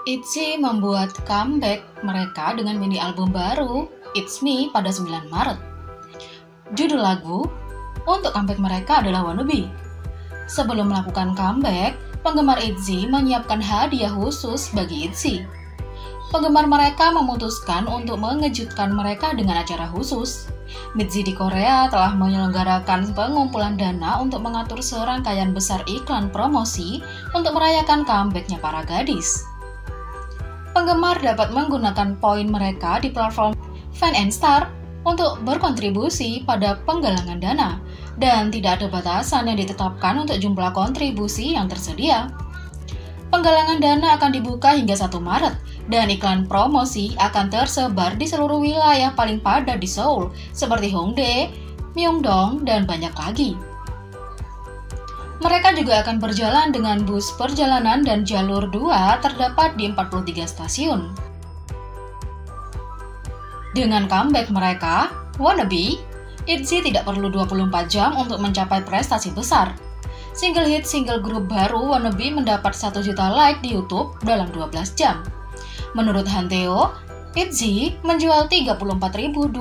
ITZY membuat comeback mereka dengan mini album baru, It's Me, pada 9 Maret. Judul lagu untuk comeback mereka adalah Wannabe. Sebelum melakukan comeback, penggemar ITZY menyiapkan hadiah khusus bagi ITZY. Penggemar mereka memutuskan untuk mengejutkan mereka dengan acara khusus. MITZY di Korea telah menyelenggarakan pengumpulan dana untuk mengatur serangkaian besar iklan promosi untuk merayakan comeback-nya para gadis. Penggemar dapat menggunakan poin mereka di platform Fan and Star untuk berkontribusi pada penggalangan dana, dan tidak ada batasan yang ditetapkan untuk jumlah kontribusi yang tersedia. Penggalangan dana akan dibuka hingga 1 Maret, dan iklan promosi akan tersebar di seluruh wilayah paling padat di Seoul, seperti Hongdae, Myeongdong, dan banyak lagi. Mereka juga akan berjalan dengan bus perjalanan dan jalur 2 terdapat di 43 stasiun. Dengan comeback mereka, Wannabe, ITZY tidak perlu 24 jam untuk mencapai prestasi besar. Single hit single grup baru Wannabe mendapat 1 juta like di YouTube dalam 12 jam. Menurut Hanteo, ITZY menjual 34.269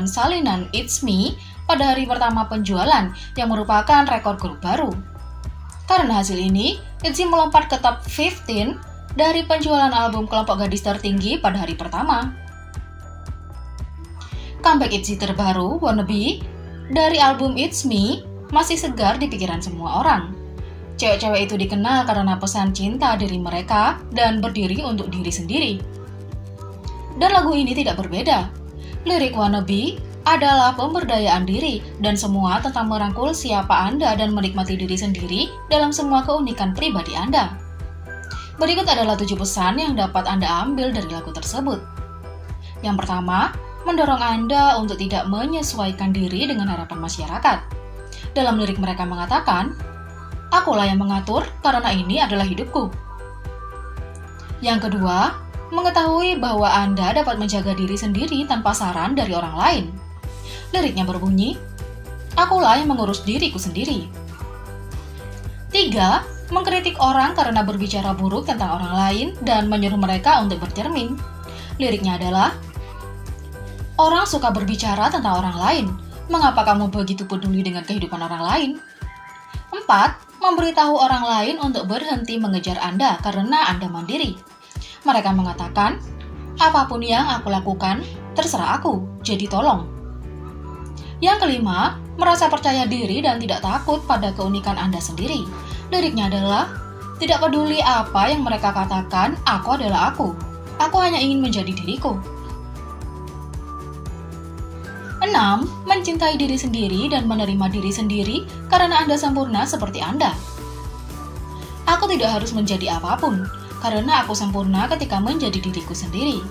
salinan It's Me pada hari pertama penjualan, yang merupakan rekor grup baru. Karena hasil ini, ITZY melompat ke top 15 dari penjualan album kelompok gadis tertinggi pada hari pertama. Comeback ITZY terbaru, Wannabe, dari album It's Me masih segar di pikiran semua orang. Cewek-cewek itu dikenal karena pesan cinta diri mereka dan berdiri untuk diri sendiri. Dan lagu ini tidak berbeda. Lirik Wannabe adalah pemberdayaan diri dan semua tentang merangkul siapa Anda dan menikmati diri sendiri dalam semua keunikan pribadi Anda. Berikut adalah 7 pesan yang dapat Anda ambil dari lagu tersebut. Yang pertama, mendorong Anda untuk tidak menyesuaikan diri dengan harapan masyarakat. Dalam lirik mereka mengatakan, "Akulah yang mengatur karena ini adalah hidupku." Yang kedua, mengetahui bahwa Anda dapat menjaga diri sendiri tanpa saran dari orang lain. Liriknya berbunyi, "Akulah yang mengurus diriku sendiri." 3. Mengkritik orang karena berbicara buruk tentang orang lain dan menyuruh mereka untuk bercermin. Liriknya adalah, "Orang suka berbicara tentang orang lain. Mengapa kamu begitu peduli dengan kehidupan orang lain?" 4. Memberitahu orang lain untuk berhenti mengejar Anda karena Anda mandiri. Mereka mengatakan, "Apapun yang aku lakukan, terserah aku, jadi tolong." Yang kelima, merasa percaya diri dan tidak takut pada keunikan Anda sendiri. Liriknya adalah, "Tidak peduli apa yang mereka katakan, aku adalah aku. Aku hanya ingin menjadi diriku." 6. Mencintai diri sendiri dan menerima diri sendiri karena Anda sempurna seperti Anda. "Aku tidak harus menjadi apapun, karena aku sempurna ketika menjadi diriku sendiri."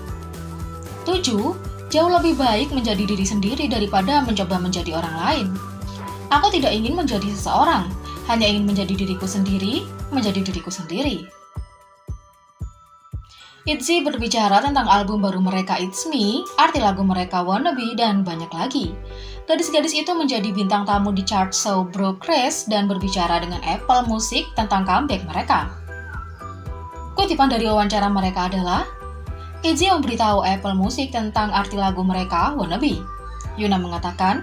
7. Jauh lebih baik menjadi diri sendiri daripada mencoba menjadi orang lain. "Aku tidak ingin menjadi seseorang, hanya ingin menjadi diriku sendiri, menjadi diriku sendiri." ITZY berbicara tentang album baru mereka It's Me, arti lagu mereka Wannabe, dan banyak lagi. Gadis-gadis itu menjadi bintang tamu di chart show Progress dan berbicara dengan Apple Music tentang comeback mereka. Kutipan dari wawancara mereka adalah, ITZY memberitahu Apple Music tentang arti lagu mereka Wannabe. Yuna mengatakan,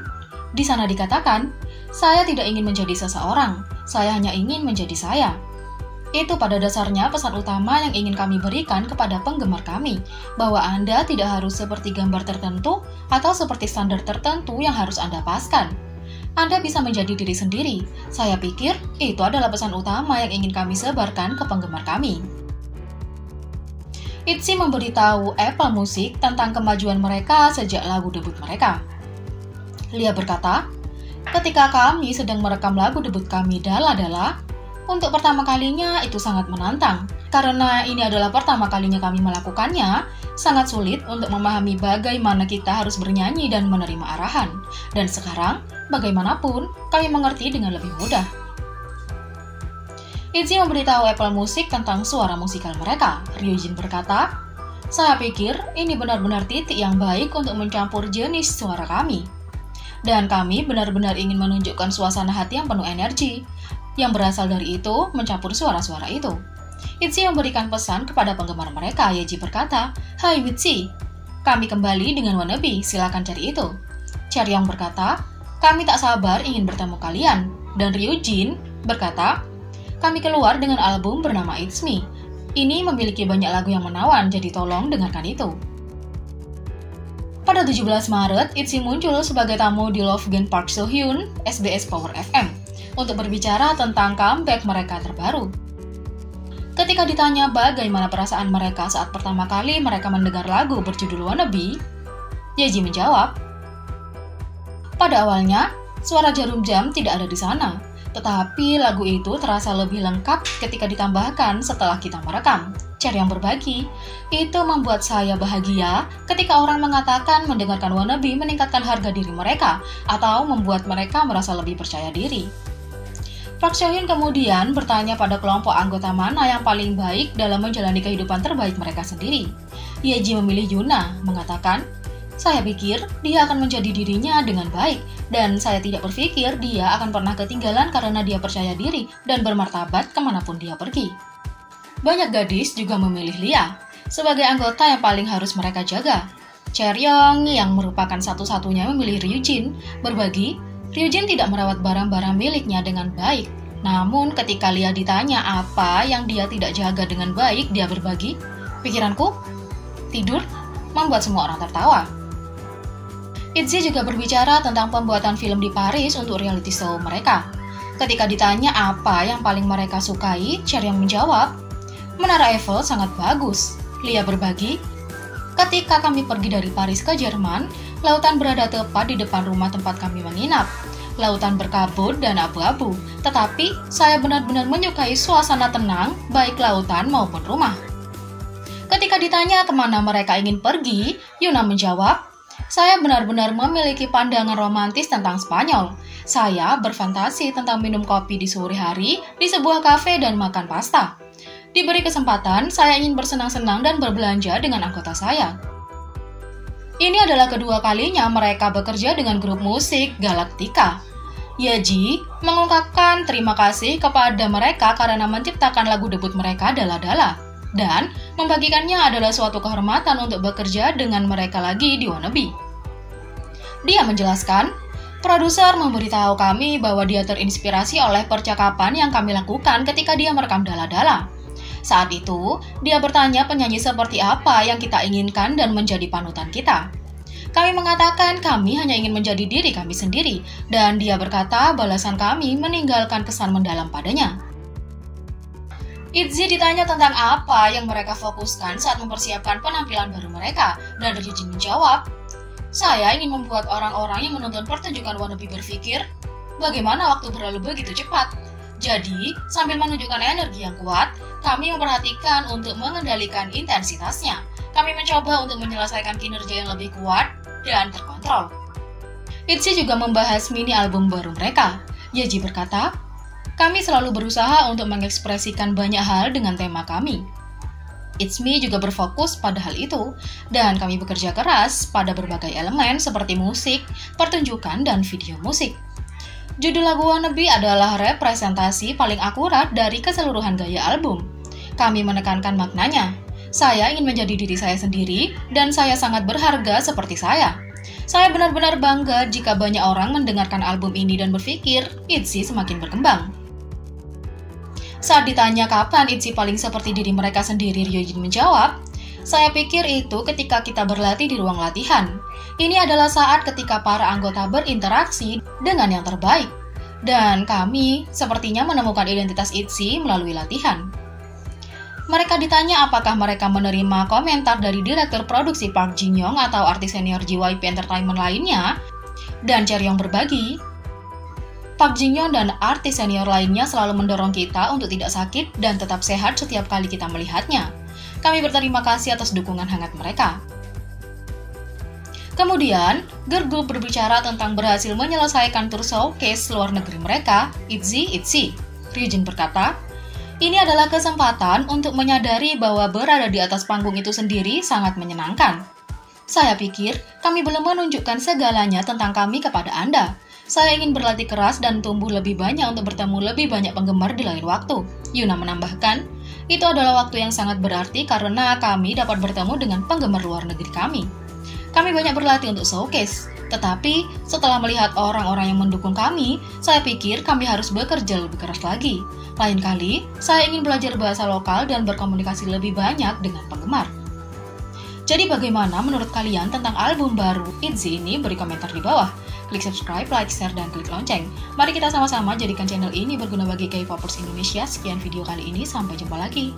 "Di sana dikatakan, saya tidak ingin menjadi seseorang, saya hanya ingin menjadi saya. Itu pada dasarnya pesan utama yang ingin kami berikan kepada penggemar kami, bahwa Anda tidak harus seperti gambar tertentu atau seperti standar tertentu yang harus Anda paskan. Anda bisa menjadi diri sendiri. Saya pikir itu adalah pesan utama yang ingin kami sebarkan ke penggemar kami." ITZY memberitahu Apple Music tentang kemajuan mereka sejak lagu debut mereka. Lia berkata, "Ketika kami sedang merekam lagu debut kami Dala Dala, untuk pertama kalinya itu sangat menantang. Karena ini adalah pertama kalinya kami melakukannya, sangat sulit untuk memahami bagaimana kita harus bernyanyi dan menerima arahan. Dan sekarang, bagaimanapun, kami mengerti dengan lebih mudah." ITZY memberitahu Apple Music tentang suara musikal mereka. Ryujin berkata, "Saya pikir ini benar-benar titik yang baik untuk mencampur jenis suara kami. Dan kami benar-benar ingin menunjukkan suasana hati yang penuh energi, yang berasal dari itu mencampur suara-suara itu. Itzy memberikan pesan kepada penggemar mereka. Yeji berkata, "Hai Witzy, kami kembali dengan Wannabe, silakan cari itu." Chaeryeong berkata, "Kami tak sabar ingin bertemu kalian." Dan Ryujin berkata, "Kami keluar dengan album bernama It's Me. Ini memiliki banyak lagu yang menawan, jadi tolong dengarkan itu." Pada 17 Maret, Itzy muncul sebagai tamu di Love Gen Park So-hyun, SBS Power FM, untuk berbicara tentang comeback mereka terbaru. Ketika ditanya bagaimana perasaan mereka saat pertama kali mereka mendengar lagu berjudul Wannabe, Yeji menjawab, "Pada awalnya, suara jarum jam tidak ada di sana, tetapi lagu itu terasa lebih lengkap ketika ditambahkan setelah kita merekam. Chaeryeong berbagi, itu membuat saya bahagia ketika orang mengatakan mendengarkan Wannabe meningkatkan harga diri mereka atau membuat mereka merasa lebih percaya diri." Park So-hyun kemudian bertanya pada kelompok anggota mana yang paling baik dalam menjalani kehidupan terbaik mereka sendiri. Yeji memilih Yuna, mengatakan, "Saya pikir dia akan menjadi dirinya dengan baik, dan saya tidak berpikir dia akan pernah ketinggalan karena dia percaya diri dan bermartabat kemanapun dia pergi." Banyak gadis juga memilih Lia sebagai anggota yang paling harus mereka jaga. Chaeryeong yang merupakan satu-satunya memilih Ryujin berbagi, Ryujin tidak merawat barang-barang miliknya dengan baik. Namun ketika Lia ditanya apa yang dia tidak jaga dengan baik, dia berbagi, "Pikiranku, tidur," membuat semua orang tertawa. Itzy juga berbicara tentang pembuatan film di Paris untuk reality show mereka. Ketika ditanya apa yang paling mereka sukai, Chaeryeong menjawab, "Menara Eiffel sangat bagus." Lia berbagi, "Ketika kami pergi dari Paris ke Jerman, lautan berada tepat di depan rumah tempat kami menginap. Lautan berkabut dan abu-abu, tetapi saya benar-benar menyukai suasana tenang, baik lautan maupun rumah." Ketika ditanya kemana mereka ingin pergi, Yuna menjawab, "Saya benar-benar memiliki pandangan romantis tentang Spanyol. Saya berfantasi tentang minum kopi di sore hari di sebuah kafe dan makan pasta. Diberi kesempatan, saya ingin bersenang-senang dan berbelanja dengan anggota saya." Ini adalah kedua kalinya mereka bekerja dengan grup musik Galactica. Yeji mengungkapkan terima kasih kepada mereka karena menciptakan lagu debut mereka Dala Dala, dan membagikannya adalah suatu kehormatan untuk bekerja dengan mereka lagi di Wannabe. Dia menjelaskan, "Produser memberitahu kami bahwa dia terinspirasi oleh percakapan yang kami lakukan ketika dia merekam Dala Dala. Saat itu, dia bertanya penyanyi seperti apa yang kita inginkan dan menjadi panutan kita. Kami mengatakan kami hanya ingin menjadi diri kami sendiri, dan dia berkata balasan kami meninggalkan kesan mendalam padanya." Itzy ditanya tentang apa yang mereka fokuskan saat mempersiapkan penampilan baru mereka, dan Ryujin menjawab, "Saya ingin membuat orang-orang yang menonton pertunjukan Wannabe berpikir, bagaimana waktu berlalu begitu cepat. Jadi, sambil menunjukkan energi yang kuat, kami memperhatikan untuk mengendalikan intensitasnya. Kami mencoba untuk menyelesaikan kinerja yang lebih kuat dan terkontrol." Itzy juga membahas mini album baru mereka. Yeji berkata, "Kami selalu berusaha untuk mengekspresikan banyak hal dengan tema kami. It's Me juga berfokus pada hal itu, dan kami bekerja keras pada berbagai elemen seperti musik, pertunjukan, dan video musik." Judul lagu Wannabe adalah representasi paling akurat dari keseluruhan gaya album. Kami menekankan maknanya. Saya ingin menjadi diri saya sendiri, dan saya sangat berharga seperti saya. Saya benar-benar bangga jika banyak orang mendengarkan album ini dan berpikir Itzy semakin berkembang. Saat ditanya kapan Itzy paling seperti diri mereka sendiri, Ryujin menjawab, "Saya pikir itu ketika kita berlatih di ruang latihan. Ini adalah saat ketika para anggota berinteraksi dengan yang terbaik. Dan kami sepertinya menemukan identitas Itzy melalui latihan." Mereka ditanya apakah mereka menerima komentar dari direktur produksi Park Jin-young atau artis senior JYP Entertainment lainnya, dan Chaeryeong berbagi, "Park Jin-young dan artis senior lainnya selalu mendorong kita untuk tidak sakit dan tetap sehat setiap kali kita melihatnya. Kami berterima kasih atas dukungan hangat mereka." Kemudian, girl group berbicara tentang berhasil menyelesaikan tur showcase luar negeri mereka, Itzy. Ryujin berkata, "Ini adalah kesempatan untuk menyadari bahwa berada di atas panggung itu sendiri sangat menyenangkan. Saya pikir kami belum menunjukkan segalanya tentang kami kepada Anda. Saya ingin berlatih keras dan tumbuh lebih banyak untuk bertemu lebih banyak penggemar di lain waktu." Yuna menambahkan, Itu adalah waktu yang sangat berarti karena kami dapat bertemu dengan penggemar luar negeri kami. Kami banyak berlatih untuk showcase, tetapi setelah melihat orang-orang yang mendukung kami, saya pikir kami harus bekerja lebih keras lagi. Lain kali, saya ingin belajar bahasa lokal dan berkomunikasi lebih banyak dengan penggemar. Jadi bagaimana menurut kalian tentang album baru ITZY ini? Beri komentar di bawah. Klik subscribe, like, share, dan klik lonceng. Mari kita sama-sama jadikan channel ini berguna bagi K-popers Indonesia. Sekian video kali ini, sampai jumpa lagi.